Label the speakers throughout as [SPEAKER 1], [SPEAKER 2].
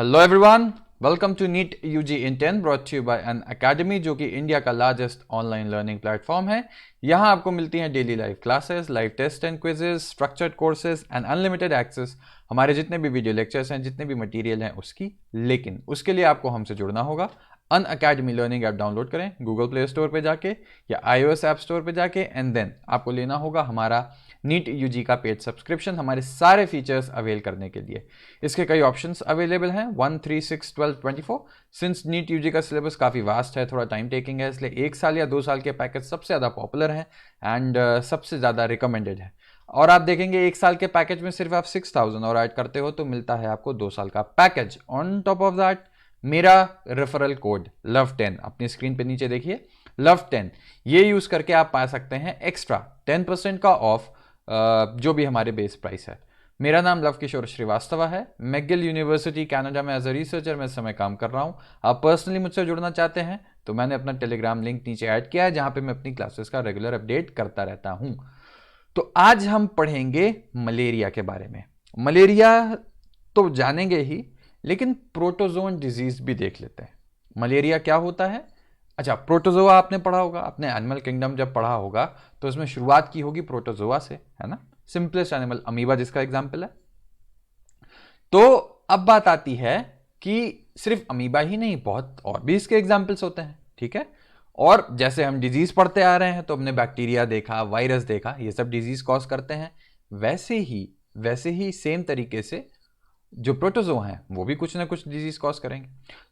[SPEAKER 1] Hello everyone, welcome to NEET UG in 10 brought to you by Unacademy जो कि India का largest online learning platform है। यहाँ आपको मिलती हैं daily live classes, live test and quizzes, structured courses and unlimited access हमारे जितने भी वीडियो लेक्चर्स हैं, जितने भी मटेरियल हैं उसकी। लेकिन उसके लिए आपको हमसे जुड़ना होगा। अन अकेडमी लर्निंग ऐप डाउनलोड करें गूगल प्ले स्टोर पे जाके या iOS ऐप स्टोर पे जाके, एंड देन आपको लेना होगा हमारा नीट यूजी का पेड सब्सक्रिप्शन हमारे सारे फीचर्स अवेल करने के लिए। इसके कई ऑप्शंस अवेलेबल हैं 1, 3, 6, 12, 24। सिंस नीट यूजी का सिलेबस काफ़ी वास्ट है, थोड़ा टाइम टेकिंग है, इसलिए 1 साल या 2 साल के पैकेज सबसे ज़्यादा पॉपुलर हैं एंड सबसे ज़्यादा रिकमेंडेड है। और आप देखेंगे 1 साल के पैकेज में सिर्फ आप 6000 और ऐड करते हो तो मिलता है आपको 2 साल का package. On top of that मेरा रेफरल कोड LOVE10 अपनी स्क्रीन पे नीचे देखिए, LOVE10 ये यूज करके आप पा सकते हैं एक्स्ट्रा 10% का ऑफ जो भी हमारे बेस प्राइस है। मेरा नाम लव किशोर श्रीवास्तव है। मैकगिल यूनिवर्सिटी कनाडा में एज अ रिसर्चर मैं इस समय काम कर रहा हूं। आप पर्सनली मुझसे जुड़ना चाहते हैं तो मैंने अपना टेलीग्राम लिंक नीचे ऐड किया है, जहां पे मैं अपनी क्लासेस का रेगुलर अपडेट करता रहता हूं। तो आज हम पढ़ेंगे मलेरिया के बारे में। मलेरिया तो जानेंगे ही, लेकिन प्रोटोजोन डिजीज भी देख लेते हैं। मलेरिया क्या होता है? अच्छा, प्रोटोजोआ आपने पढ़ा होगा, आपने एनिमल किंगडम जब पढ़ा होगा तो उसमें शुरुआत की होगी प्रोटोजोआ से, है ना। सिंपलेस्ट एनिमल अमीबा जिसका एग्जाम्पल है। तो अब बात आती है कि सिर्फ अमीबा ही नहीं, बहुत और भी इसके एग्जाम्पल्स होते हैं, ठीक है। और जैसे हम डिजीज पढ़ते आ रहे हैं तो हमने बैक्टीरिया देखा, वायरस देखा, ये सब डिजीज कॉज करते हैं। वैसे ही सेम तरीके से जो प्रोटोजोआ हैं वो भी कुछ ना कुछ डिजीज कॉज करेंगे।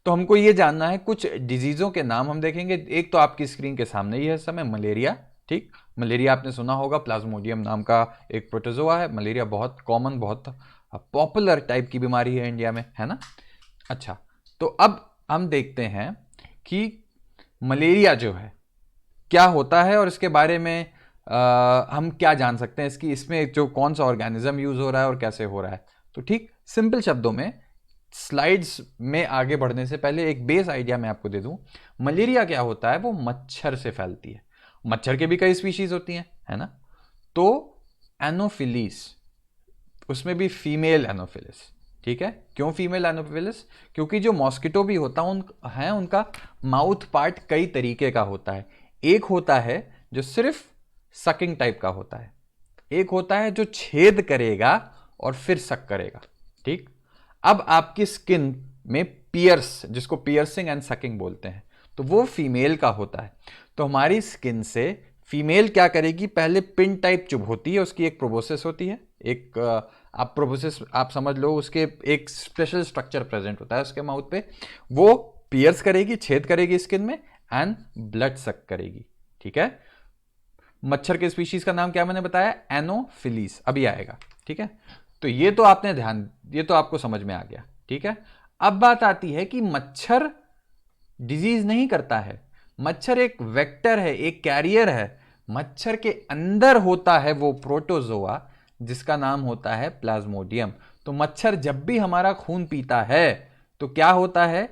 [SPEAKER 1] तो हमको ये जानना है, कुछ डिजीजों के नाम हम देखेंगे। एक तो आपकी स्क्रीन के सामने ही है इस समय, मलेरिया। ठीक, मलेरिया आपने सुना होगा, प्लाज्मोडियम नाम का एक प्रोटोजोआ है। मलेरिया बहुत कॉमन, बहुत पॉपुलर टाइप की बीमारी है इंडिया में, है ना। अच्छा, तो अब हम देखते हैं कि मलेरिया जो है क्या होता है और इसके बारे में हम क्या जान सकते हैं, इसमें जो कौन सा ऑर्गेनिज्म यूज हो रहा है और कैसे हो रहा है। तो ठीक सिंपल शब्दों में, स्लाइड्स में आगे बढ़ने से पहले एक बेस आइडिया मैं आपको दे दूं। मलेरिया क्या होता है, वो मच्छर से फैलती है। मच्छर के भी कई स्पीशीज होती हैं, है ना। तो एनोफिलीस, उसमें भी फीमेल एनोफिलिस, ठीक है। क्यों फीमेल एनोफिलिस? क्योंकि जो मॉस्किटो भी होता है उनका माउथ पार्ट कई तरीके का होता है। एक होता है जो सिर्फ सकिंग टाइप का होता है, एक होता है जो छेद करेगा और फिर सक करेगा, ठीक। अब आपकी स्किन में पियर्स, जिसको पियर्सिंग एंड सकिंग बोलते हैं, तो वो फीमेल का होता है। तो हमारी स्किन से फीमेल क्या करेगी, पहले पिन टाइप चुभ होती है, उसकी एक प्रोबोसिस होती है, एक आप प्रोबोसिस आप समझ लो, उसके एक स्पेशल स्ट्रक्चर प्रेजेंट होता है उसके माउथ पे। वो पियर्स करेगी, छेद करेगी स्किन में एंड ब्लड सक करेगी, ठीक है। मच्छर के स्पीशीज का नाम क्या मैंने बताया? एनोफिलीस, अभी आएगा, ठीक है। तो ये तो ये तो आपको समझ में आ गया, ठीक है। अब बात आती है कि मच्छर डिजीज नहीं करता है। मच्छर एक वेक्टर है, एक कैरियर है। मच्छर के अंदर होता है वो प्रोटोजोआ जिसका नाम होता है प्लाज्मोडियम। तो मच्छर जब भी हमारा खून पीता है तो क्या होता है,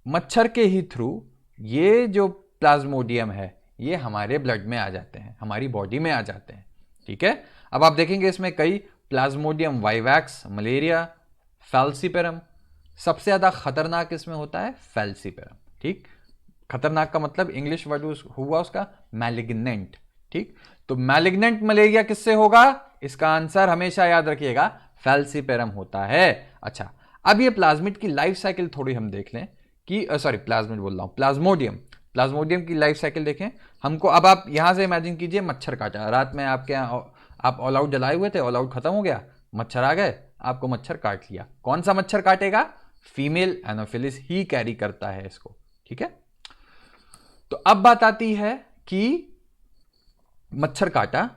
[SPEAKER 1] मच्छर के ही थ्रू ये जो प्लाज्मोडियम है ये हमारे ब्लड में आ जाते हैं, हमारी बॉडी में आ जाते हैं, ठीक है। अब आप देखेंगे इसमें कई प्लाज्मोडियम वाइवैक्स, मलेरिया, फैल्सीपेरम। सबसे ज्यादा खतरनाक इसमें होता है फैल्सीपेरम, ठीक। खतरनाक का मतलब इंग्लिश वर्ड हुआ उसका मैलिग्नेंट, ठीक। तो मैलिग्नेंट मलेरिया किससे होगा? इसका आंसर हमेशा याद रखिएगा, फैल्सीपेरम होता है। अच्छा, अब ये प्लाज्मिड की लाइफ साइकिल थोड़ी हम देख लें कि सॉरी प्लाज्मिड बोल रहा हूं, प्लाज्मोडियम की लाइफ साइकिल देखें हमको। अब आप यहां से इमेजिन कीजिए, मच्छर काटा रात में आपके यहाँ, आप ऑल आउट जलाए हुए थे, ऑल आउट खत्म हो गया, मच्छर आ गए, आपको मच्छर काट लिया। कौन सा मच्छर काटेगा? फीमेल एनोफिलिस ही कैरी करता है इसको, ठीक है। तो अब बात आती है कि मच्छर काटा,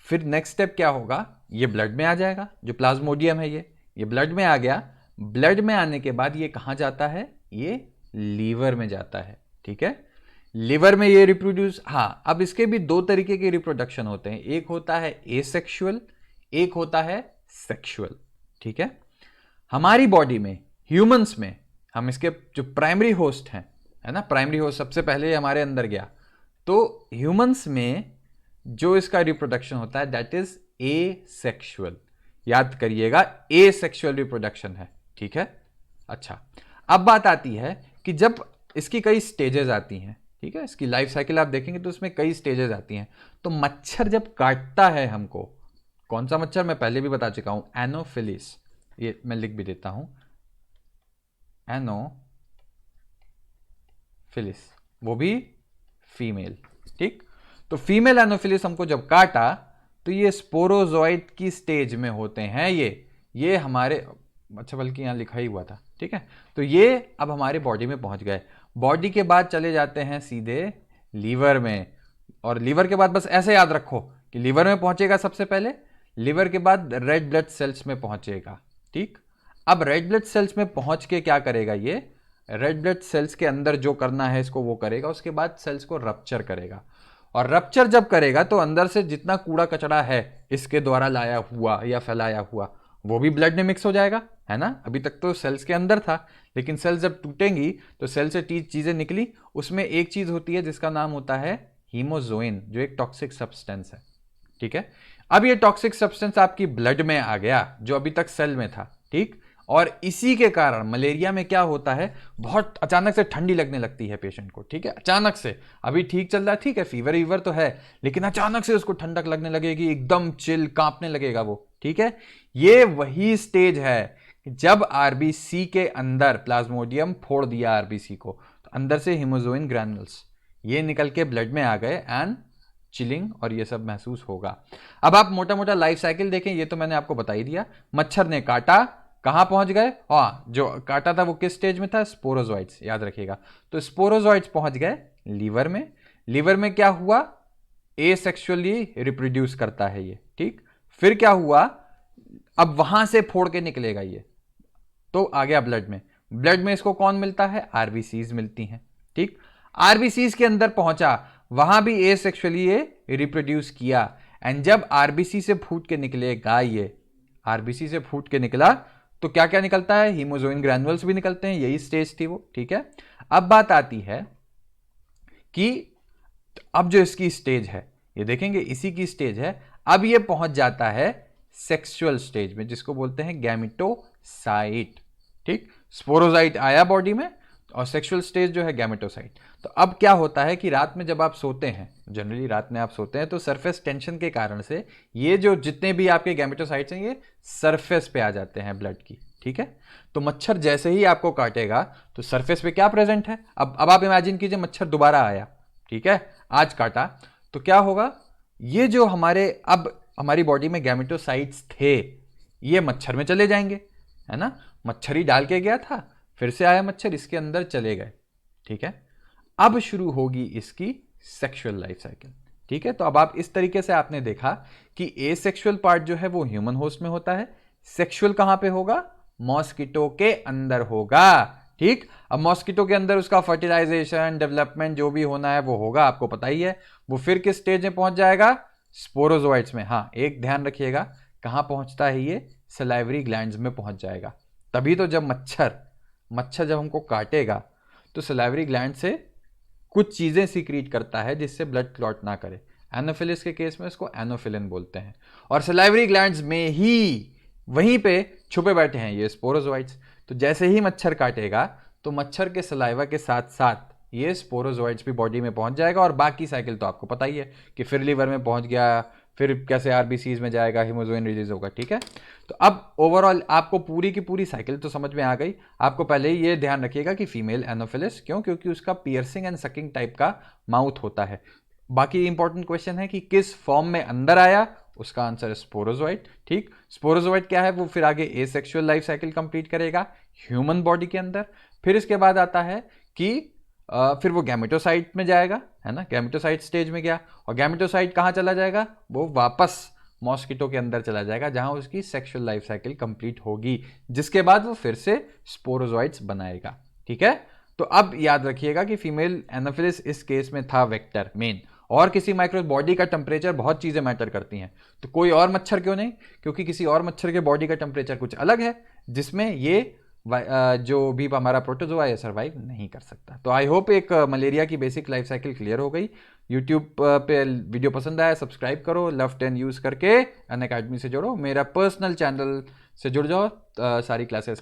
[SPEAKER 1] फिर नेक्स्ट स्टेप क्या होगा? ये ब्लड में आ जाएगा, जो प्लाज्मोडियम है ये ब्लड में आ गया। ब्लड में आने के बाद ये कहां जाता है? ये लीवर में जाता है, ठीक है। लिवर में ये रिप्रोड्यूस, हाँ, अब इसके भी 2 तरीके के रिप्रोडक्शन होते हैं, एक होता है एसेक्सुअल, एक होता है सेक्सुअल, ठीक है। हमारी बॉडी में, ह्यूमंस में, हम इसके जो प्राइमरी होस्ट हैं, है ना, प्राइमरी होस्ट सबसे पहले हमारे अंदर गया, तो ह्यूमंस में जो इसका रिप्रोडक्शन होता है दैट इज एसेक्सुअल। याद करिएगा, एसेक्सुअल रिप्रोडक्शन है, ठीक है। अच्छा, अब बात आती है कि जब इसकी कई स्टेजेस आती हैं, ठीक है, इसकी लाइफ साइकिल आप देखेंगे तो उसमें कई स्टेजेस आती हैं। तो मच्छर जब काटता है हमको, कौन सा मच्छर मैं पहले भी बता चुका हूं, एनोफिलिस, ये मैं लिख भी देता हूं, एनोफिलिस, वो भी फीमेल, ठीक। तो फीमेल एनोफिलिस हमको जब काटा तो ये स्पोरोजोइट की स्टेज में होते हैं, ये हमारे, अच्छा बल्कि यहां लिखा ही हुआ था, ठीक है। तो ये अब हमारे बॉडी में पहुंच गए, बॉडी के बाद चले जाते हैं सीधे लीवर में, और लीवर के बाद बस ऐसे याद रखो कि लीवर में पहुंचेगा सबसे पहले, लीवर के बाद रेड ब्लड सेल्स में पहुंचेगा, ठीक। अब रेड ब्लड सेल्स में पहुंच के क्या करेगा, ये रेड ब्लड सेल्स के अंदर जो करना है इसको वो करेगा, उसके बाद सेल्स को रप्चर करेगा, और रप्चर जब करेगा तो अंदर से जितना कूड़ा कचरा है इसके द्वारा लाया हुआ या फैलाया हुआ, वो भी ब्लड में मिक्स हो जाएगा, है ना। अभी तक तो सेल्स के अंदर था, लेकिन सेल्स जब टूटेंगी तो सेल से चीजें निकली, उसमें एक चीज होती है जिसका नाम होता है हीमोजोइन, जो एक टॉक्सिक सब्सटेंस है, ठीक है। अब ये टॉक्सिक सब्सटेंस आपकी ब्लड में आ गया जो अभी तक सेल में था, ठीक। और इसी के कारण मलेरिया में क्या होता है, बहुत अचानक से ठंडी लगने लगती है पेशेंट को, ठीक है, अचानक से, अभी ठीक चल रहा है, ठीक है, फीवर वीवर तो है, लेकिन अचानक से उसको ठंडक लगने लगेगी, एकदम चिल, कांपने लगेगा वो, ठीक है। ये वही स्टेज है जब आरबीसी के अंदर प्लाज्मोडियम फोड़ दिया आरबीसी को, तो अंदर से हीमोजोइन ग्रैन्युल्स ये निकल के ब्लड में आ गए, एंड चिलिंग और ये सब महसूस होगा। अब आप मोटा मोटा लाइफ साइकिल देखें, ये तो मैंने आपको बता ही दिया, मच्छर ने काटा, कहां पहुंच गए, हाँ जो काटा था वो किस स्टेज में था, स्पोरोजोइट्स, याद रखिएगा। तो स्पोरोजोइट्स पहुंच गए लीवर में, लीवर में क्या हुआ, एसेक्सुअली रिप्रोड्यूस करता है ये, ठीक। फिर क्या हुआ, अब वहां से फोड़ के निकलेगा ये, तो आ गया ब्लड में, ब्लड में इसको कौन मिलता है, आरबीसीज मिलती हैं, ठीक। आरबीसीज के अंदर पहुंचा, वहां भी एसेक्सुअली ये रिप्रोड्यूस किया, एंड जब आरबीसी से फूट के निकलेगा, ये आरबीसी से फूट के निकला तो क्या क्या निकलता है, हीमोजोइन ग्रैन्युल्स भी निकलते हैं, यही स्टेज थी वो, ठीक है। अब बात आती है कि अब जो इसकी स्टेज है, ये देखेंगे इसी की स्टेज है, अब ये पहुंच जाता है सेक्सुअल स्टेज में, जिसको बोलते हैं गैमेटोसाइट, ठीक। स्पोरोजाइट आया बॉडी में, और सेक्सुअल स्टेज जो है गैमेटोसाइट। तो अब क्या होता है कि रात में जब आप सोते हैं, जनरली रात में आप सोते हैं, तो सरफेस टेंशन के कारण से ये जो जितने भी आपके गैमेटोसाइट्स हैं ये सरफेस पे आ जाते हैं ब्लड की, ठीक है। तो मच्छर जैसे ही आपको काटेगा तो सरफेस पे क्या प्रेजेंट है, अब आप इमेजिन कीजिए मच्छर दोबारा आया, ठीक है, आज काटा, तो क्या होगा, ये जो हमारे अब हमारी बॉडी में गैमेटोसाइट्स थे ये मच्छर में चले जाएंगे, है ना, मच्छर ही डाल के गया था, फिर से आया मच्छर, इसके अंदर चले गए, ठीक है। अब शुरू होगी इसकी सेक्सुअल लाइफ साइकिल, ठीक है। तो अब आप इस तरीके से आपने देखा कि एसेक्सुअल पार्ट जो है वो ह्यूमन होस्ट में होता है, सेक्सुअल कहां पे होगा, मॉस्किटो के अंदर होगा, ठीक। अब मॉस्किटो के अंदर उसका फर्टिलाइजेशन, डेवलपमेंट जो भी होना है वो होगा, आपको पता ही है। वो फिर किस स्टेज में पहुंच जाएगा, स्पोरोजोइट्स में। हाँ, एक ध्यान रखिएगा, कहां पहुंचता है ये, सलाइवरी ग्लैंड्स में पहुंच जाएगा। तभी तो जब मच्छर जब हमको काटेगा तो सलाइवरी ग्लैंड से कुछ चीजें सीक्रेट करता है जिससे ब्लड क्लॉट ना करे, एनोफिलिस के केस में इसको एनोफिलिन बोलते हैं, और सलाइवरी ग्लैंड्स में ही वहीं पे छुपे बैठे हैं ये स्पोरोजोइट्स। तो जैसे ही मच्छर काटेगा तो मच्छर के सलाइवा के साथ साथ ये स्पोरोजोइट्स भी बॉडी में पहुंच जाएगा, और बाकी साइकिल तो आपको पता ही है कि फिर लीवर में पहुंच गया, फिर कैसे आरबीसीज में जाएगा, हीमोजोइन रिलीज होगा, ठीक है। तो अब ओवरऑल आपको पूरी की पूरी साइकिल तो समझ में आ गई। आपको पहले ही ये ध्यान रखिएगा कि फीमेल एनोफिलिस, क्यों, क्योंकि उसका पियर्सिंग एंड सकिंग टाइप का माउथ होता है। बाकी इंपॉर्टेंट क्वेश्चन है कि किस फॉर्म में अंदर आया, उसका आंसर है स्पोरोजोइट, ठीक। स्पोरोजोइट क्या है, वो फिर आगे एसेक्सुअल लाइफ साइकिल कंप्लीट करेगा ह्यूमन बॉडी के अंदर, फिर इसके बाद आता है कि फिर वो गैमेटोसाइट में जाएगा, है ना, गैमेटोसाइट स्टेज में गया, और गैमेटोसाइट कहाँ चला जाएगा, वो वापस मॉस्किटो के अंदर चला जाएगा जहां उसकी सेक्सुअल लाइफ साइकिल कंप्लीट होगी, जिसके बाद वो फिर से स्पोरोजोइट्स बनाएगा, ठीक है। तो अब याद रखिएगा कि फीमेल एनोफिलिस इस केस में था वेक्टर मेन, और किसी माइक्रो बॉडी का टेम्परेचर, बहुत चीजें मैटर करती हैं, तो कोई और मच्छर क्यों नहीं, क्योंकि किसी और मच्छर के बॉडी का टेम्परेचर कुछ अलग है जिसमें ये जो भी हमारा प्रोटोजोआ है सर्वाइव नहीं कर सकता। तो आई होप एक मलेरिया की बेसिक लाइफ साइकिल क्लियर हो गई। यूट्यूब पे वीडियो पसंद आया सब्सक्राइब करो, लव 10 यूज करके अनअकैडमी से जुड़ो, मेरा पर्सनल चैनल से जुड़ जाओ, सारी क्लासेस